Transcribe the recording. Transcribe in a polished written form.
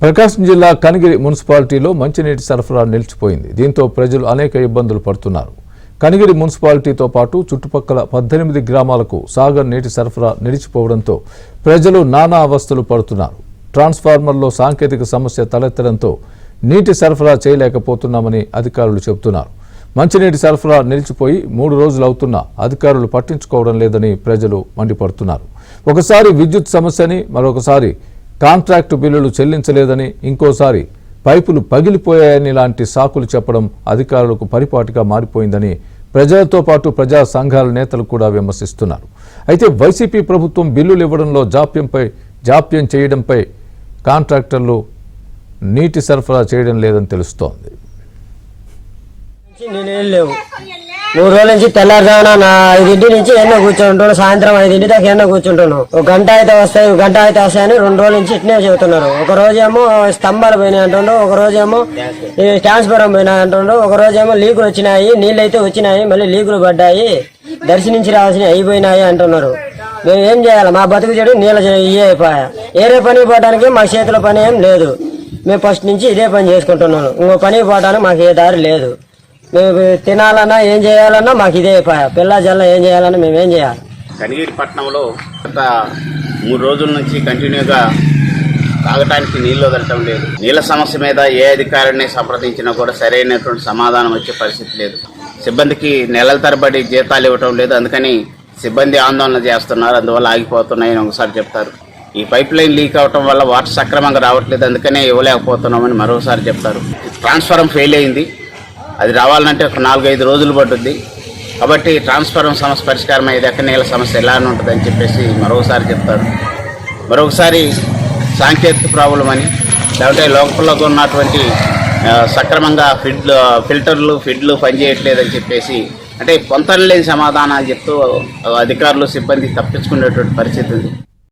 ప్రకాశం జిల్లా కనిగిరి మున్సిపాలిటీలో మంచినీటి సరఫరా నిలిచిపోయింది. దీంతో ప్రజలు అనేక ఇబ్బందులు పడుతున్నారు. కనిగిరి మున్సిపాలిటీతో పాటు చుట్టుపక్కల 18 గ్రామాలకు సాగర్ నీటి సరఫరా నిలిచిపోవడంతో ప్రజలు నానా అవస్థలు పడుతున్నారు. ట్రాన్స్ఫార్మర్లో సాంకేతిక సమస్య తలెత్తడంతో నీటి సరఫరా చేయలేకపోతున్నామని అధికారులు చెబుతున్నారు. మంచినీటి సరఫరా నిలిచిపోయి 3 రోజులవుతున్నా అధికారులు పట్టించుకోవడం లేదని ప్రజలు మండిపడుతున్నారు. ఒకసారి విద్యుత్ సమస్యని, మరొకసారి కాంట్రాక్టు బిల్లులు చెల్లించలేదని, ఇంకోసారి పైపులు పగిలిపోయాయని లాంటి సాకులు చెప్పడం అధికారులకు పరిపాటిగా మారిపోయిందని ప్రజలతో పాటు ప్రజా సంఘాల నేతలు కూడా విమర్శిస్తున్నారు. అయితే వైసీపీ ప్రభుత్వం బిల్లులు ఇవ్వడంలో జాప్యం చేయడంపై కాంట్రాక్టర్లు నీటి సరఫరా చేయడం లేదని తెలుస్తోంది. 3 రోజుల నుంచి తెల్లారుజామున 5 నుంచి ఎన్నో కూర్చుంటున్నాను. సాయంత్రం 5 దాకా ఎన్నో కూర్చుంటున్నాను. ఒక గంట అయితే వస్తాయని 2 రోజుల నుంచి ఇట్నే చెబుతున్నారు. ఒక రోజేమో స్తంభాలు పోయినాయి అంటుండ్రు, ఒక రోజేమో ట్రాన్స్ఫారం పోయినాయి అంటుండ్రు, ఒక రోజేమో లీకులు వచ్చినాయి, నీళ్ళు అయితే వచ్చినాయి, మళ్ళీ లీకులు పడ్డాయి, దర్శనించి రావాల్సినవి అయిపోయినాయి అంటున్నారు. మేము ఏం చేయాలి? మా బతుకు చెడు నీళ్ళ ఇవే అయిపోయా. ఏరే పని పోవడానికి మా చేతిలో పని ఏం లేదు. మేము ఫస్ట్ నుంచి ఇదే పని చేసుకుంటున్నాను. ఇంకో పని పోవడానికి మాకు ఏ దారి లేదు. మేము తినాలన్నా ఏం చేయాలన్నా మాకు ఇదే పిల్ల జల్ల ఏం చేయాలన్నా మేము ఏం చేయాలి? కనిగిరి పట్టణంలో గత 3 రోజుల నుంచి కంటిన్యూగా తాగటానికి నీళ్లు వదలటం లేదు. నీళ్ల సమస్య మీద ఏ అధికారిని సంప్రదించినా కూడా సరైనటువంటి సమాధానం వచ్చే పరిస్థితి లేదు. సిబ్బందికి నెలల తరబడి జీతాలు ఇవ్వటం లేదు. అందుకని సిబ్బంది ఆందోళన చేస్తున్నారు. అందువల్ల ఆగిపోతున్నాయని ఒకసారి చెప్తారు. ఈ పైప్ లైన్ లీక్ అవటం వల్ల వాటర్ సక్రమంగా రావట్లేదు, అందుకనే ఇవ్వలేకపోతున్నామని మరోసారి చెప్తారు. ట్రాన్స్ఫారం ఫెయిల్ అయింది, అది రావాలంటే ఒక 4-5 రోజులు పడుతుంది. కాబట్టి ట్రాన్స్ఫారం సమస్య పరిష్కారం అయ్యేదాకా నీళ్ళ సమస్య ఎలానే ఉంటుందని చెప్పేసి మరొకసారి చెప్తారు. మరొకసారి సాంకేతిక ప్రాబ్లం అని, లేకపోతే లోపల ఉన్నటువంటి సక్రమంగా ఫిల్టర్లు పనిచేయట్లేదని చెప్పేసి, అంటే పొంతన లేని సమాధానాలు చెప్తూ అధికారులు సిబ్బంది తప్పించుకునేటువంటి పరిస్థితి ఉంది.